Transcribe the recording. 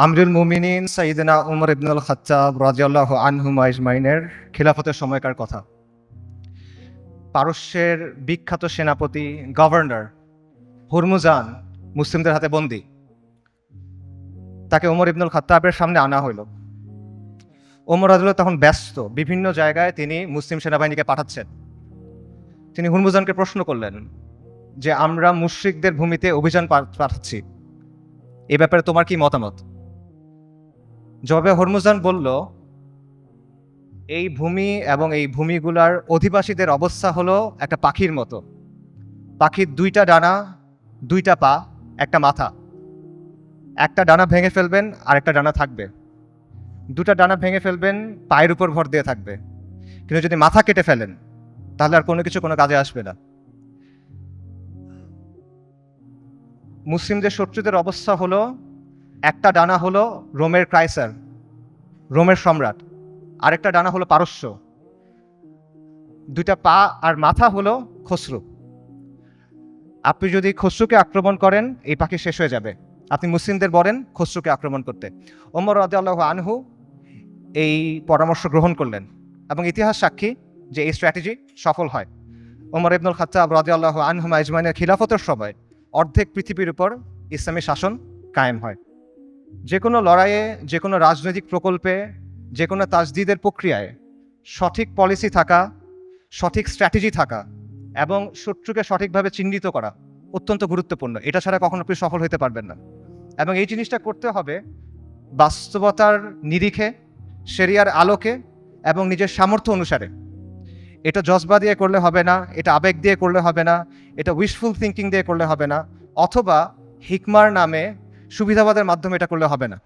আমিরুল মুমিনিন সাইয়েদনা উমর ইবনুল খাত্তাব রাদিয়াল্লাহু আনহুম আজমাইনের খিলাফতের সময়কার কথা। পারস্যের বিখ্যাত সেনাপতি গভর্নর হুরমুজান মুসলিমদের হাতে বন্দী। তাকে উমর ইবনুল খাত্তাবের সামনে আনা হইল। ওমর রাদিয়াল্লাহু তখন ব্যস্ত, বিভিন্ন জায়গায় তিনি মুসলিম সেনাবাহিনীকে পাঠাচ্ছেন। তিনি হুরমুজানকে প্রশ্ন করলেন যে, আমরা মুশরিকদের ভূমিতে অভিযান পাঠাচ্ছি, এ ব্যাপারে তোমার কি মতামত? জবাবে হরমুজান বলল, এই ভূমি এবং এই ভূমিগুলার অধিবাসীদের অবস্থা হলো একটা পাখির মতো। পাখির দুইটা ডানা, দুইটা পা, একটা মাথা। একটা ডানা ভেঙে ফেলবেন, আর একটা ডানা থাকবে। দুটা ডানা ভেঙে ফেলবেন, পায়ের উপর ভর দিয়ে থাকবে। কিন্তু যদি মাথা কেটে ফেলেন, তাহলে আর কোনো কিছু কোনো কাজে আসবে না। মুসলিমদের শত্রুদের অবস্থা হলো, একটা ডানা হলো রোমের ক্রাইসার, রোমের সম্রাট, আরেকটা ডানা হলো পারস্য, দুইটা পা আর মাথা হলো খসরু। আপনি যদি খসরুকে আক্রমণ করেন, এই পাখি শেষ হয়ে যাবে। আপনি মুসলিমদের বলেন খসরুকে আক্রমণ করতে। ওমর রাদিয়াল্লাহু আনহু এই পরামর্শ গ্রহণ করলেন এবং ইতিহাস সাক্ষী যে এই স্ট্র্যাটেজি সফল হয়। ওমর ইবনুল খাত্তাব রাদিয়াল্লাহু আনহু আজমাইনের খিলাফতের সময় অর্ধেক পৃথিবীর উপর ইসলামী শাসন কায়েম হয়। যে কোনো লড়াইয়ে, যে কোনো রাজনৈতিক প্রকল্পে, যে কোনো তাজদিদের প্রক্রিয়ায় সঠিক পলিসি থাকা, সঠিক স্ট্র্যাটেজি থাকা এবং শত্রুকে সঠিকভাবে চিহ্নিত করা অত্যন্ত গুরুত্বপূর্ণ। এটা ছাড়া কখনো আপনি সফল হতে পারবেন না। এবং এই জিনিসটা করতে হবে বাস্তবতার নিরিখে, শরিয়ার আলোকে এবং নিজের সামর্থ্য অনুসারে। এটা জজবা দিয়ে করলে হবে না, এটা আবেগ দিয়ে করলে হবে না, এটা উইশফুল থিঙ্কিং দিয়ে করলে হবে না, অথবা হিকমার নামে সুবিধাবাদের মাধ্যমে এটা করলে হবে না।